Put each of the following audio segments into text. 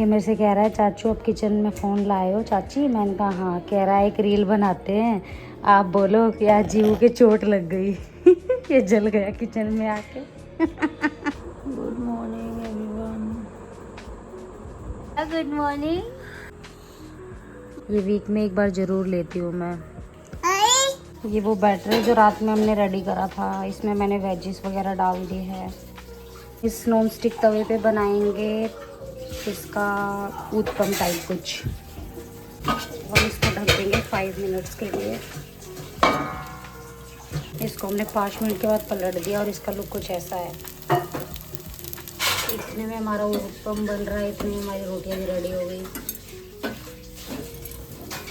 ये मेरे से कह रहा है चाचू अब किचन में फ़ोन लाए हो चाची। मैंने कहा हाँ। कह रहा है एक रील बनाते हैं, आप बोलो कि आज जीवू के चोट लग गई। ये जल गया किचन में आके। Good morning everyone. Good morning. ये वीक में एक बार ज़रूर लेती हूँ मैं। ये वो बैटर है जो रात में हमने रेडी करा था। इसमें मैंने वेजिस वगैरह डाल दी है। इस नॉन स्टिक तवे पे बनाएंगे इसका उत्पम टाइप कुछ, और इसको ढक देंगे 5 मिनट्स के लिए। इसको हमने 5 मिनट के बाद पलट दिया और इसका लुक कुछ ऐसा है। इतने में हमारा उत्पम बन रहा है, इतनी हमारी रोटियां भी रेडी हो गई।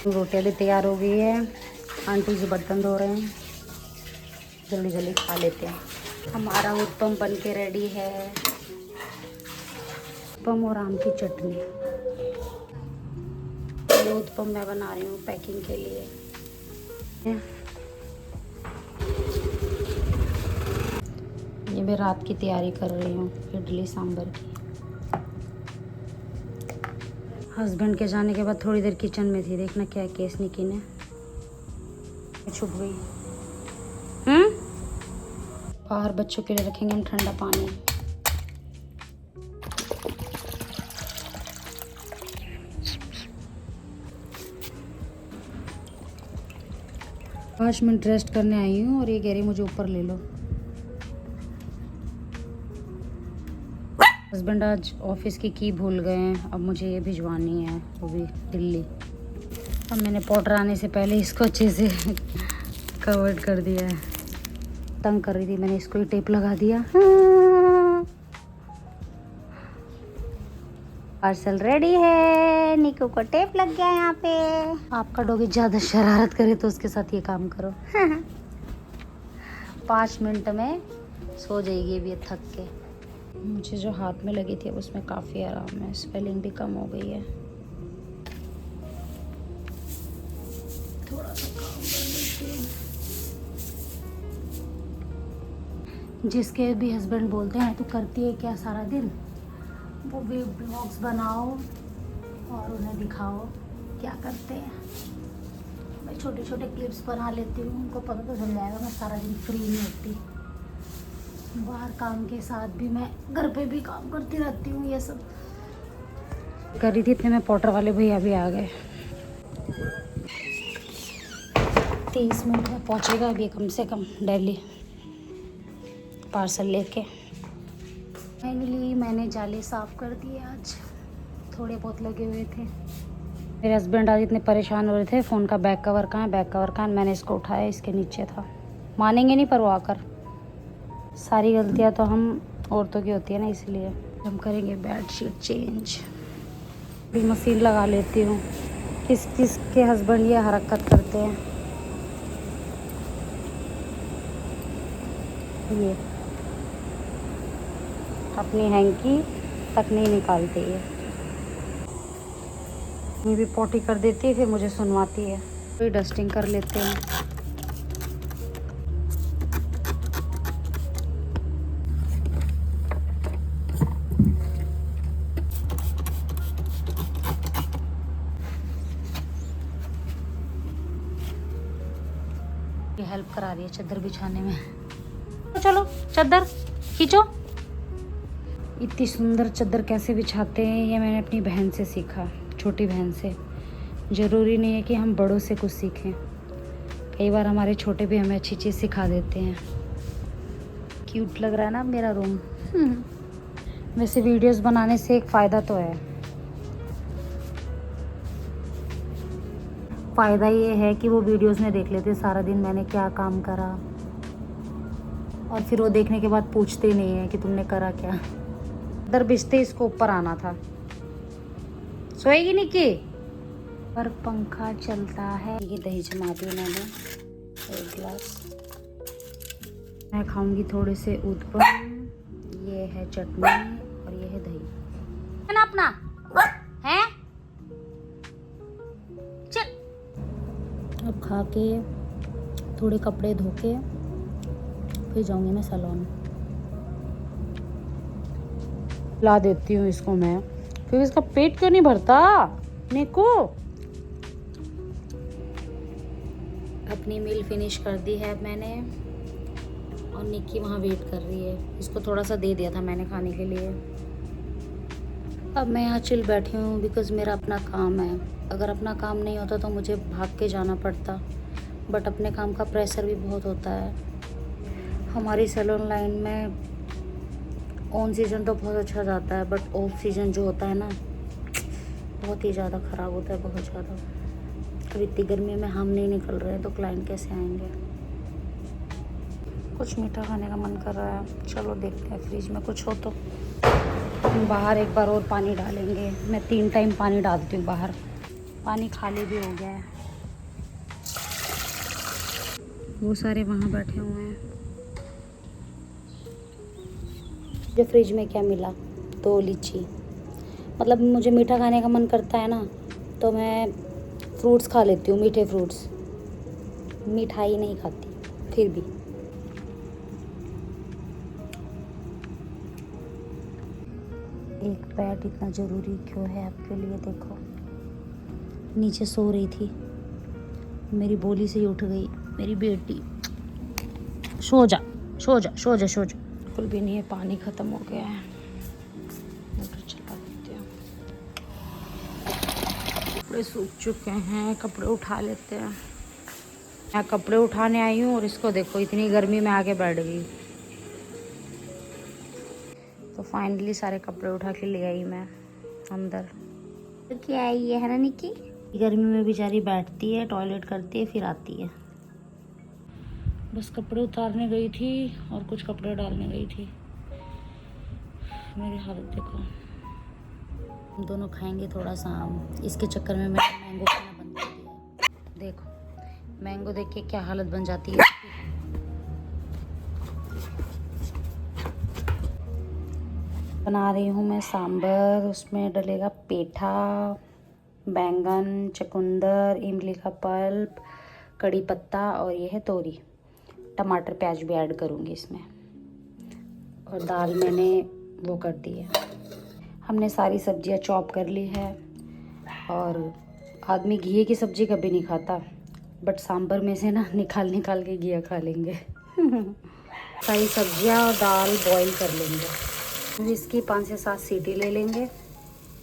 रोटियां भी तैयार हो गई है। आंटी जी बर्तन धो रहे हैं, जल्दी जल्दी खा लेते हैं। हमारा उत्पम बन के रेडी है। उत्पम और आम की चटनी। ये उत्पम मैं बना रही हूँ पैकिंग के लिए। ये मैं रात की तैयारी कर रही हूँ इडली सांभर की। हस्बैंड के जाने के बाद थोड़ी देर किचन में थी। देखना क्या केस निकी ने छुप गई। बाहर बच्चों के लिए रखेंगे हम ठंडा पानी। पाँच मिनट रेस्ट करने आई हूँ और ये कह रही मुझे ऊपर ले लो। हस्बैंड आज ऑफिस की की भूल गए हैं, अब मुझे ये भिजवानी है, वो भी दिल्ली। अब मैंने पाउडर आने से पहले इसको अच्छे से कवर्ड कर दिया है। तंग कर रही थी, मैंने इसको ही टेप लगा दिया। पार्सल रेडी है। निको को टेप लग गया यहाँ पे। आपका डॉगी ज़्यादा शरारत करे तो उसके साथ ये काम करो। 5 मिनट में सो जाएगी अभी थक के। मुझे जो हाथ में लगी थी अब उसमें काफ़ी आराम है, स्वेलिंग भी कम हो गई है। थोड़ा सा काम कर लेती हूँ। जिसके भी हस्बैंड बोलते हैं तू करती है क्या सारा दिन, वो भी ब्लॉग्स बनाओ और उन्हें दिखाओ क्या करते हैं। मैं छोटे छोटे क्लिप्स बना लेती हूँ, उनको पता तो चल जाएगा मैं सारा दिन फ्री नहीं होती। बाहर काम के साथ भी मैं घर पे भी काम करती रहती हूँ। ये सब कर रही थी, इतने में पोर्टर वाले भैया भी आ गए। 30 मिनट में पहुँचेगा अभी कम से कम दिल्ली पार्सल लेके। फाइनली मैंने जाले साफ़ कर दिए। आज थोड़े बहुत लगे हुए थे। मेरे हस्बैंड आज इतने परेशान हो रहे थे, फ़ोन का बैक कवर कहाँ है, बैक कवर कहाँ है। मैंने इसको उठाया, इसके नीचे था। मानेंगे नहीं पर वो आकर। सारी गलतियाँ तो हम औरतों की होती है ना, इसलिए हम करेंगे बेडशीट चेंज। भी मशीन लगा लेती हूँ। किस किस के हस्बैंड ये हरकत करते हैं। ये अपनी हैंकी तक नहीं निकालती है। ये भी पोटी कर देती है, फिर मुझे सुनवाती है। फिर डस्टिंग कर लेते हैं। ये हेल्प करा रही है चादर बिछाने में। तो चलो चादर खींचो। इतनी सुंदर चादर कैसे बिछाते हैं ये मैंने अपनी बहन से सीखा, छोटी बहन से। ज़रूरी नहीं है कि हम बड़ों से कुछ सीखें, कई बार हमारे छोटे भी हमें अच्छी चीज़ सिखा देते हैं। क्यूट लग रहा है ना मेरा रूम। वैसे वीडियोस बनाने से एक फ़ायदा तो है। फ़ायदा ये है कि वो वीडियोस में देख लेते सारा दिन मैंने क्या काम करा, और फिर वो देखने के बाद पूछते नहीं है कि तुमने करा क्या। दर बिछते इसको ऊपर आना था। सोएगी निकी। पर पंखा चलता है। ये दही जमा दी मैंने 1 गिलास। मैं खाऊंगी थोड़े से उत्पम। ये है चटनी और ये है दही। है ना अपना है। चल अब खा के थोड़े कपड़े धो के फिर जाऊंगी मैं सैलून। ला देती हूँ इसको मैं। क्योंकि इसका पेट क्यों नहीं भरता निको। अपनी मील फिनिश कर दी है मैंने और निक्की वहाँ वेट कर रही है। इसको थोड़ा सा दे दिया था मैंने खाने के लिए। अब मैं यहाँ चिल बैठी हूँ बिकॉज़ मेरा अपना काम है। अगर अपना काम नहीं होता तो मुझे भाग के जाना पड़ता, बट अपने काम का प्रेशर भी बहुत होता है। हमारी सैलून लाइन में ऑन सीज़न तो बहुत अच्छा जाता है, बट ऑफ सीज़न जो होता है ना बहुत ही ज़्यादा ख़राब होता है, बहुत ज़्यादा। अब इतनी गर्मी में हम नहीं निकल रहे हैं तो क्लाइंट कैसे आएंगे। कुछ मीठा खाने का मन कर रहा है, चलो देखते हैं फ्रिज में कुछ हो तो। बाहर एक बार और पानी डालेंगे। मैं 3 टाइम पानी डालती हूँ बाहर। पानी खाली भी हो गया है। वो सारे वहाँ बैठे हुए हैं। जो फ्रिज में क्या मिला, 2 लीची। मतलब मुझे मीठा खाने का मन करता है ना तो मैं फ्रूट्स खा लेती हूँ, मीठे फ्रूट्स। मिठाई नहीं खाती फिर भी। एक बेड इतना ज़रूरी क्यों है आपके लिए? देखो नीचे सो रही थी, मेरी बोली से ही उठ गई मेरी बेटी। सो जा सो जा सो जा सो जा। बिल्कुल भी नहीं है, पानी ख़त्म हो गया है। मोटर चला देते हैं। कपड़े सूख चुके हैं, कपड़े उठा लेते हैं। मैं कपड़े उठाने आई हूँ और इसको देखो इतनी गर्मी में आके बैठ गई। तो फाइनली सारे कपड़े उठा के ले आई मैं अंदर। तो क्या आई है ना निक्की? गर्मी में बेचारी बैठती है, टॉयलेट करती है, फिर आती है। बस कपड़े उतारने गई थी और कुछ कपड़े डालने गई थी। मेरी हालत देखो। हम दोनों खाएंगे थोड़ा सा आम। इसके चक्कर में मैंने मैंगो खाना बंद कर दिया। देखो मैंगो देख के क्या हालत बन जाती है। बना रही हूँ मैं सांभर। उसमें डलेगा पेठा, बैंगन, चुकंदर, इमली का पल्प, कड़ी पत्ता और ये है तोरी। टमाटर प्याज भी ऐड करूँगी इसमें। और दाल मैंने वो कर दी है। हमने सारी सब्जियां चॉप कर ली है। और आदमी घिये की सब्ज़ी कभी नहीं खाता, बट सांभर में से ना निकाल निकाल के घिया खा लेंगे। सारी सब्जियां और दाल बॉईल कर लेंगे। इसकी 5 से 7 सीटी ले लेंगे।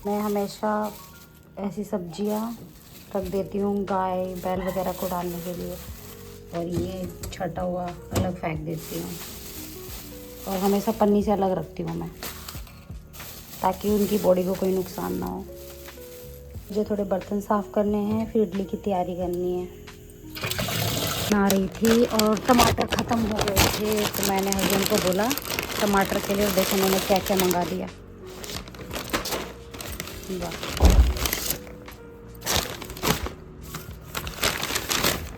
मैं हमेशा ऐसी सब्जियां रख देती हूँ गाय बैल वगैरह को डालने के लिए, और ये छटा हुआ अलग फेंक देती हूँ। और हमेशा पन्नी से अलग रखती हूँ मैं, ताकि उनकी बॉडी को कोई नुकसान ना हो। मुझे थोड़े बर्तन साफ़ करने हैं, फिर इडली की तैयारी करनी है। बना रही थी और टमाटर ख़त्म हो गए थे तो मैंने हस्बैंड को बोला टमाटर के लिए। देखो मैंने क्या क्या मंगा दिया।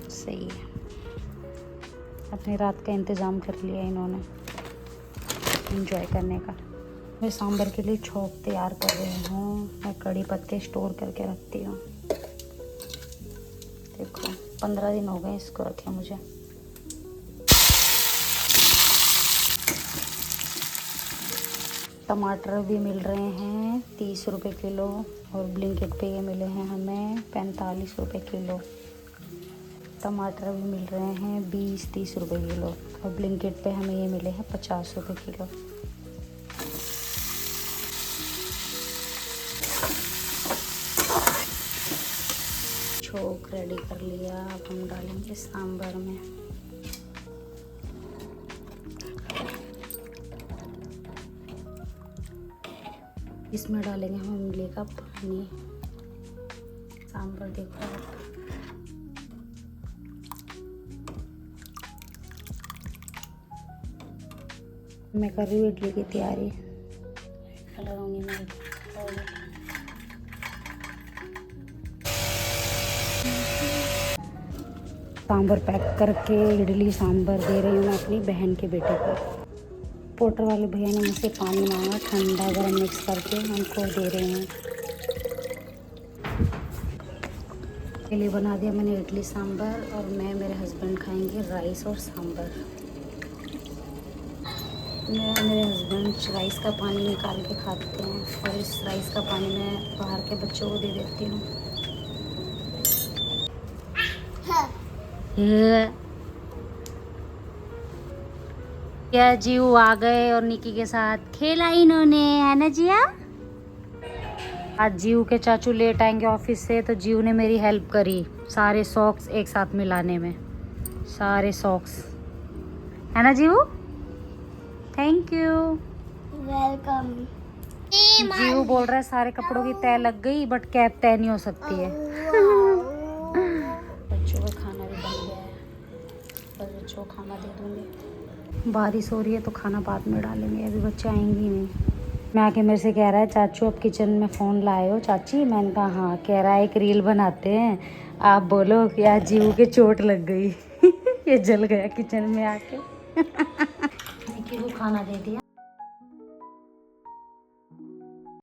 सही है, अपनी रात का इंतज़ाम कर लिया इन्होंने एंजॉय करने का। मैं सांभर के लिए छोंक तैयार कर रही हूँ। मैं कड़ी पत्ते स्टोर करके रखती हूँ। देखो 15 दिन हो गए इसको रखे मुझे। टमाटर भी मिल रहे हैं 30 रुपये किलो, और ब्लिंकिट पे ये मिले हैं हमें 45 रुपये किलो। टमाटर भी मिल रहे हैं 20-30 रुपये किलो, और ब्लिंकिट पे हमें ये मिले हैं 50 रुपये किलो। छोंक रेडी कर लिया। अब हम डालेंगे सांभर में। इसमें डालेंगे हम इमली का पानी। सांभर देखो आप। मैं कर रही हूँ इडली की तैयारी। लगाऊंगी मैं। सांभर पैक करके इडली सांभर दे रही हूँ मैं अपनी बहन के बेटे को। पोर्टर वाले भैया ने मुझसे पानी मांगा, ठंडा गर्म मिक्स करके उनको दे रहे हैं। के लिए बना दिया मैंने इडली सांभर, और मैं मेरे हस्बैंड खाएंगे राइस और सांभर। मैं मेरे हस्बैंड राइस का पानी निकाल के खाते हैं और इस राइस का पानी मैं बाहर के बच्चों को दे देती हूँ। क्या जीव आ गए और निकी के साथ खेला इन्होंने, है ना जिया। आज जीव के चाचू लेट आएंगे ऑफिस से तो जीव ने मेरी हेल्प करी सारे सॉक्स एक साथ मिलाने में, सारे सॉक्स, है ना जीव। Thank you, welcome. जीव बोल रहा है सारे कपड़ों की तय लग गई बट कैप तय नहीं हो सकती है। बच्चों का खाना भी बन गया है, बस बच्चों को खाना दे दूँगी। बारिश हो रही है तो खाना बाद में डालेंगे, अभी बच्चे आएंगे ही नहीं। मैं आके मेरे से कह रहा है चाचू अब किचन में फ़ोन लाए हो चाची। मैंने कहा हाँ। कह रहा है एक रील बनाते हैं, आप बोलो कि आज जीव के चोट लग गई। ये जल गया किचन में आके। निकी को खाना दे दिया।